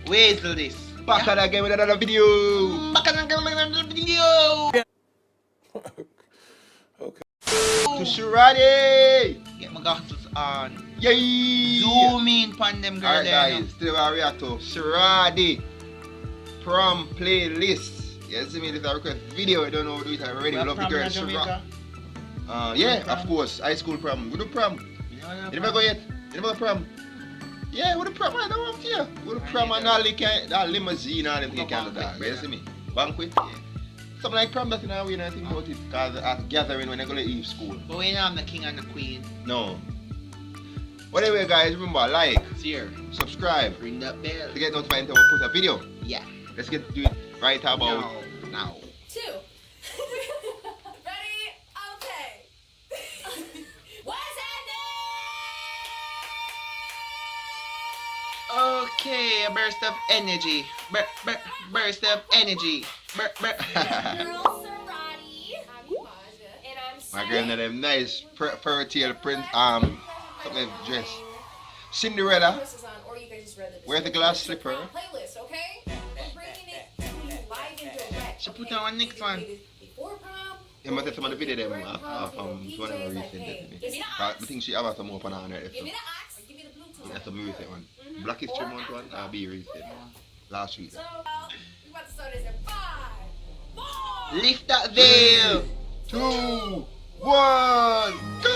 Weasel this. Back again with another video. Back again with another video. Okay. To Sharadi. Get my goggles on. Yay! Zoom in on them girl. Alright guys, today we are react to Sharadi Prom playlist. You see me, this is a request video. I don't know how to do it already. We love the girls. Yeah, of course. High school prom. We do prom. You never go yet? You never go prom? Yeah, we do prom. I don't want to hear. We do prom and all that limousine and everything kind of that. You see me? Banquet. Yeah. Something like prom, that's not we don't think about it. Because at gathering when I go to leave school. But we know I'm the king and the queen. No. But anyway guys, remember, like, share, subscribe, ring that bell to get notified when we put a video. Yeah. Let's get to it right about now. 2. Ready? Okay. What's happening? Okay, a burst of energy. Burst of energy. Girl, Sarati. I'm Imaja. And I'm My girl had them nice fairy tale print something dress. Cinderella. Wear the glass slipper. Playlist, okay? We're bringing it to you live and direct. She put on next one. Before prom. You must have some of the video them whatever reason definitely. I think she have some more on her Give me episode. the ox, give me the Bluetooth. That's a recent one. Black History Month one, be recent. Last week. So, we about to start this in 5, 4. Lift that veil. 2, 1, go!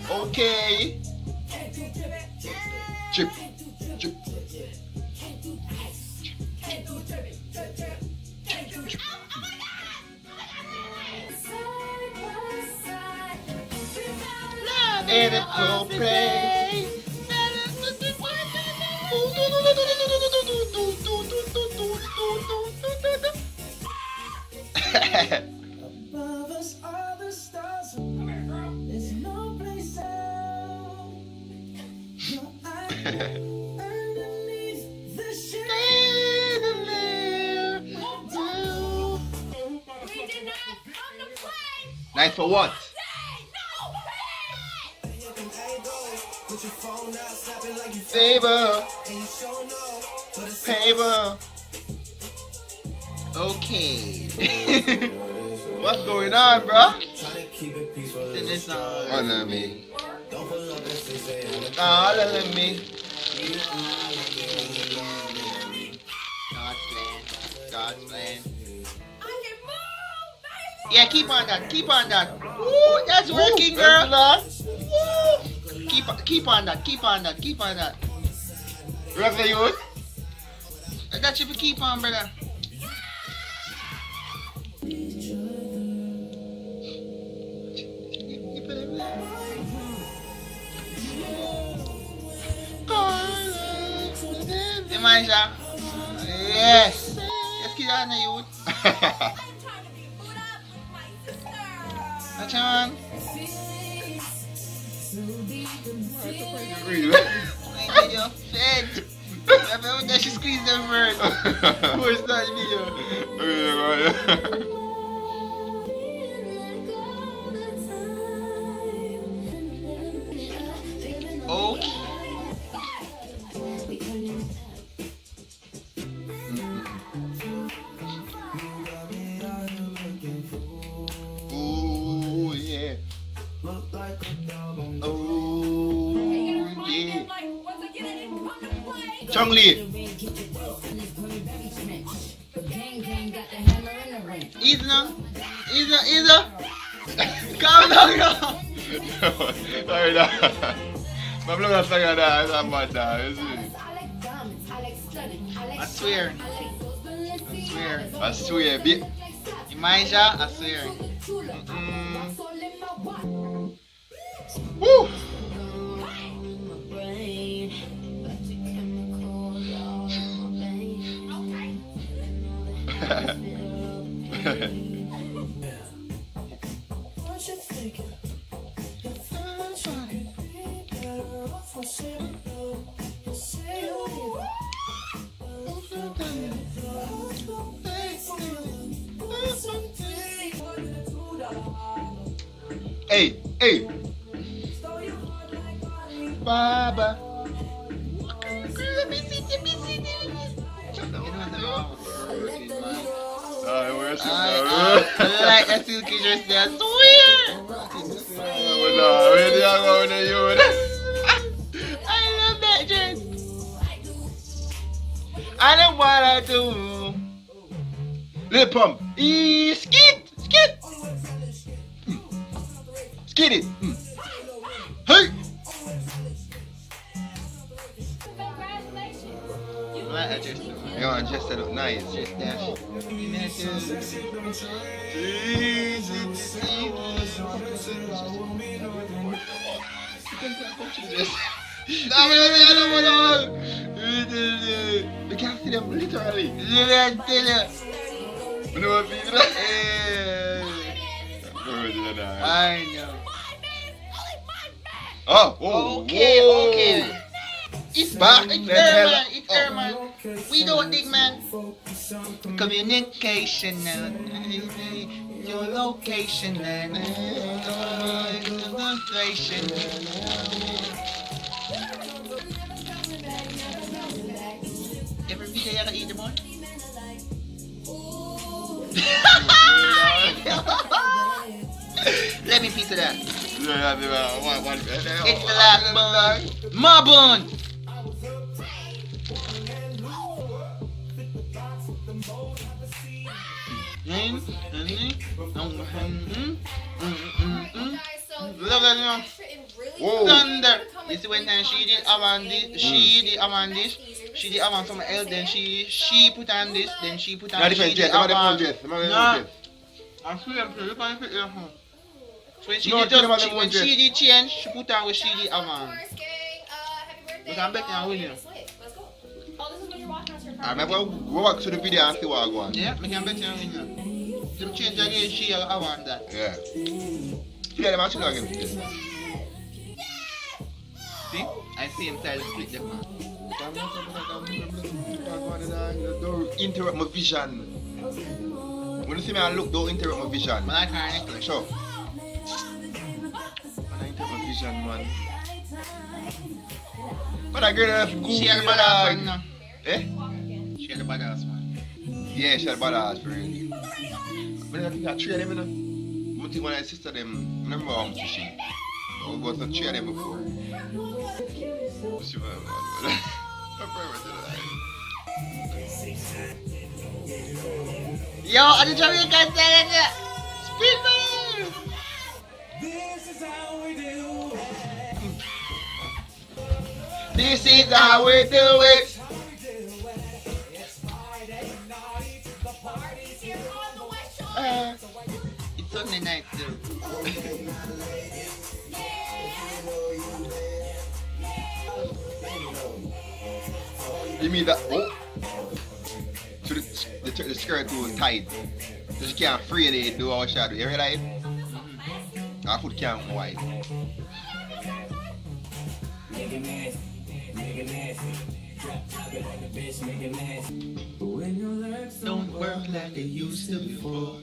Okay. Chip, chip. And it will play. Above us are the stars. There's no place else. No, underneath the chandelier. We did not come to play. Nice for what? Favor, favor. Okay. What's going on, bro? This song. Honor me. Honor me. God's plan. God's plan. I can move, baby. Yeah, keep on that. Keep on that. Woo, that's working, girl. Woo. Keep on that. Keep on that. Keep on that. Where's the youth? That should be keep on, brother. Maisha. Yes. Let's get on the youth. I'm trying to be put up with my sister. Watch on. Video fed. Remember she squeezed them first. Who is that video? Okay. Oh yeah. Oh yeah. Like, once again, I didn't come to play. Chung Lee. Easy now. Easy. Calm down now. Sorry, da. My blood is like that. I'm mad, da. You see? I swear. I swear, bitch. Maisha, I swear. Woo! What you thinking? You're fine. Better off for saying no. Say you need. Hey. Baba. Let me see. I like that silky dress there. Swear. I love that dress. I don't wanna do. Lil Pump. Skit. Skid it. Hey. Congratulations. You I like that dress. Yo, just look nice. Just dash. You can't see them literally. I know. Oh, Okay. It's Back. It's there, man. It's there, man. We don't think, man. Communication your location and location. Every day I eat them one. Let me piece of that. It's the last bun. My bun. Love that, you know. Whoa. Thunder. You see when she did Avan this, she did Avan something else, then she put on this, then she put on Not different she did dress. Avan. I'm free, you can't fit it. So when she No, did tell them about just, them when one dress. she did change, she put on what she did Avan. But I'm betting I win you. Let's go. Oh, this is what you're watching on your I remember we walk to the video and see what I go on. Yeah, I can bet you I win you. Them change again, she Avan that. Yeah. Yeah, them actually again. See? I see him try to split them, man. Don't interrupt my vision. When you see me I look, don't interrupt my vision. Man, I can't necklace. Sure. I interrupt my vision, man. But I get enough good. She had a badass one, no? Eh? She had a badass one. Yeah, she had a badass for real. But I think I three of them, you know. I think when I sister them, I remember how much she. I got to three of them before. She was man. Yo, are the Jamaicans saying that? Spin man! This is how we do it. This is how we do it. It's Friday night. The party's here on the West Shore. It's Sunday night too. You mean that? Oh. So the skirt too tight. So she can't freely do all she do. You realize? Her foot can't go wide. Don't work like they used to before.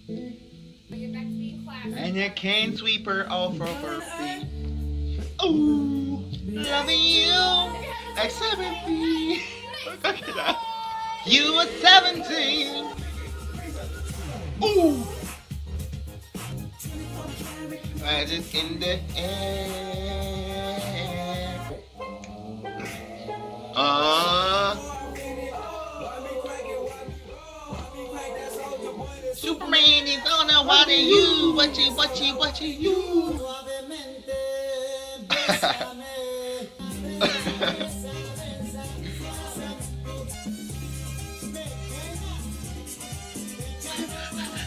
You're back to being classy. And you can't sweep her off of her feet. Ooh, loving you like 17. Look at that. You were 17. Ooh. Magic in the air. Superman is on the water. You, what you.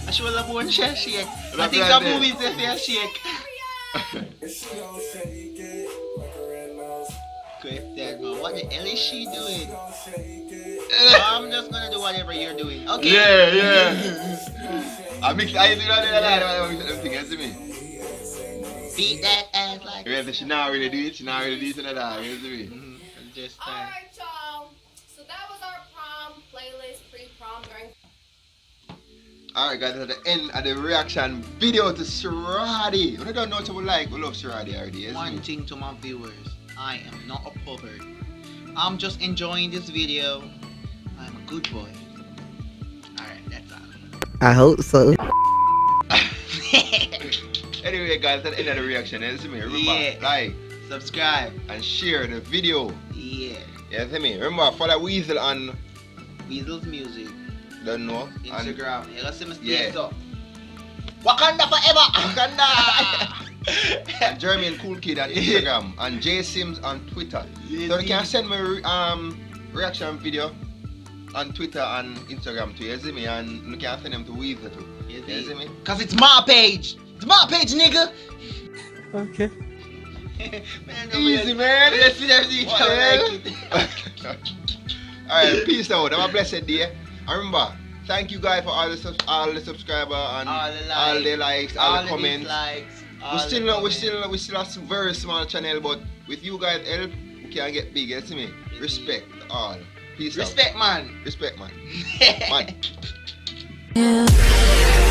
I should have one shake. I think that movie is a fair shake. Great dad, man. What the hell is she doing? I'm just gonna do whatever you're doing. Okay. Yeah. I do that thing, you see me? Beat that ass like. Yeah, she not really do it, you see me? Just Alright, y'all. So that was our prom playlist, pre-prom during. Alright guys, at the end of the reaction video to Siradi. We don't know what we like, we love Siradi already. Yes, One thing to my viewers, I am not a pervert. I'm just enjoying this video. I'm a good boy. Alright, that's all. I hope so. Anyway guys, at the end of the reaction, you see me? Remember, Yeah. like Subscribe. and share the video. Yeah. You see me? Remember, follow Weasel on, Weasel's music. don't know, and Instagram. You gotta see me Yeah. stay up. Wakanda forever! Wakanda! and Jeremy and Cool Kid on Instagram and J Sims on Twitter. So you can send me reaction video on Twitter and Instagram too, you see me? And you can send them to Weasel too. You see me? Cause it's my page. It's my page, nigga. Okay. Easy, man. Let's see them see each other like it. Alright, peace out. Have a blessed day. And remember, thank you guys for all the subscribers and all the likes, all the comments. Dislikes, We still a very small channel, but with you guys' help, we can get big. You see me? Respect all. Peace out. Respect, man. Respect, man. Man. Yeah.